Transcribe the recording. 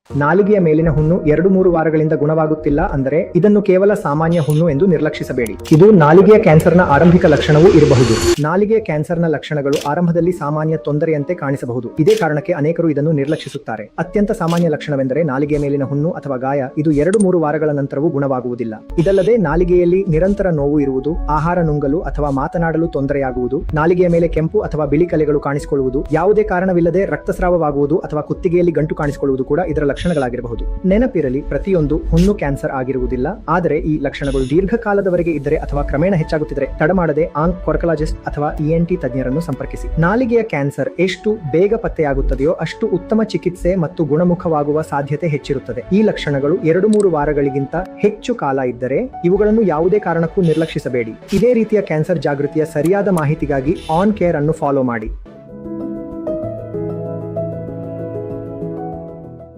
ನಾಲಿಗೆಯ ಮೇಲಿನ ಹುಣ್ಣು 2-3 ವಾರಗಳಿಂದ ಗುಣವಾಗುತ್ತಿಲ್ಲ ಅಂದರೆ ಇದನ್ನು ಕೇವಲ ಸಾಮಾನ್ಯ ಹುಣ್ಣು ಎಂದು ನಿರ್ಲಕ್ಷಿಸಬೇಡಿ. ಇದು ನಾಲಿಗೆಯ ಕ್ಯಾನ್ಸರ್ನ ಆರಂಭಿಕ ಲಕ್ಷಣವೂ ಇರಬಹುದು. ನಾಲಿಗೆಯ ಕ್ಯಾನ್ಸರ್ನ ಲಕ್ಷಣಗಳು ಆರಂಭದಲ್ಲಿ ಸಾಮಾನ್ಯ ತೊಂದರೆಯಂತೆ ಕಾಣಿಸಬಹುದು. ಇದೇ ಕಾರಣಕ್ಕೆ ಅನೇಕರು ಇದನ್ನು ನಿರ್ಲಕ್ಷಿಸುತ್ತಾರೆ. ಅತ್ಯಂತ ಸಾಮಾನ್ಯ ಲಕ್ಷಣವೆಂದರೆ ನಾಲಿಗೆಯ ಮೇಲಿನ ಹುಣ್ಣು ಅಥವಾ ಗಾಯ. ಇದು 2-3 ವಾರಗಳ ನಂತರವೂ ಗುಣವಾಗುವುದಿಲ್ಲ. ಇದಲ್ಲದೆ ನಾಲಿಗೆಯಲ್ಲಿ ನಿರಂತರ ನೋವು ಇರುವುದು, ಆಹಾರ ನುಂಗಲು ಅಥವಾ ಮಾತನಾಡಲು ತೊಂದರೆಯಾಗುವುದು, ನಾಲಿಗೆಯ ಮೇಲೆ ಕೆಂಪು ಅಥವಾ ಬಿಳಿ ಕಲೆಗಳು ಕಾಣಿಸಿಕೊಳ್ಳುವುದು, ಯಾವುದೇ ಕಾರಣವಿಲ್ಲದೆ ರಕ್ತಸ್ರಾವವಾಗುವುದು ಅಥವಾ ಕುತ್ತಿಗೆಯಲ್ಲಿ ಗಂಟು ಕಾಣಿಸಿಕೊಳ್ಳುವುದು ಕೂಡ ಇದರ ಲಕ್ಷಣಗಳಾಗಿರಬಹುದು. ನೆನಪಿರಲಿ, ಪ್ರತಿಯೊಂದು ಹುಣ್ಣು ಕ್ಯಾನ್ಸರ್ ಆಗಿರುವುದಿಲ್ಲ. ಆದರೆ ಈ ಲಕ್ಷಣಗಳು ದೀರ್ಘಕಾಲದವರೆಗೆ ಇದ್ದರೆ ಅಥವಾ ಕ್ರಮೇಣ ಹೆಚ್ಚಾಗುತ್ತಿದ್ದರೆ ತಡಮಾಡದೆ ಆಂಕೊರ್ಕಲಾಜಿಸ್ಟ್ ಅಥವಾ ENT ತಜ್ಞರನ್ನು ಸಂಪರ್ಕಿಸಿ. ನಾಲಿಗೆಯ ಕ್ಯಾನ್ಸರ್ ಎಷ್ಟು ಬೇಗ ಪತ್ತೆಯಾಗುತ್ತದೆಯೋ ಅಷ್ಟು ಉತ್ತಮ ಚಿಕಿತ್ಸೆ ಮತ್ತು ಗುಣಮುಖವಾಗುವ ಸಾಧ್ಯತೆ ಹೆಚ್ಚಿರುತ್ತದೆ. ಈ ಲಕ್ಷಣಗಳು 2-3 ವಾರಗಳಿಗಿಂತ ಹೆಚ್ಚು ಕಾಲ ಇದ್ದರೆ ಇವುಗಳನ್ನು ಯಾವುದೇ ಕಾರಣಕ್ಕೂ ನಿರ್ಲಕ್ಷಿಸಬೇಡಿ. ಇದೇ ರೀತಿಯ ಕ್ಯಾನ್ಸರ್ ಜಾಗೃತಿಯ ಸರಿಯಾದ ಮಾಹಿತಿಗಾಗಿ ಆನ್ ಕೇರ್ ಅನ್ನು ಫಾಲೋ ಮಾಡಿ.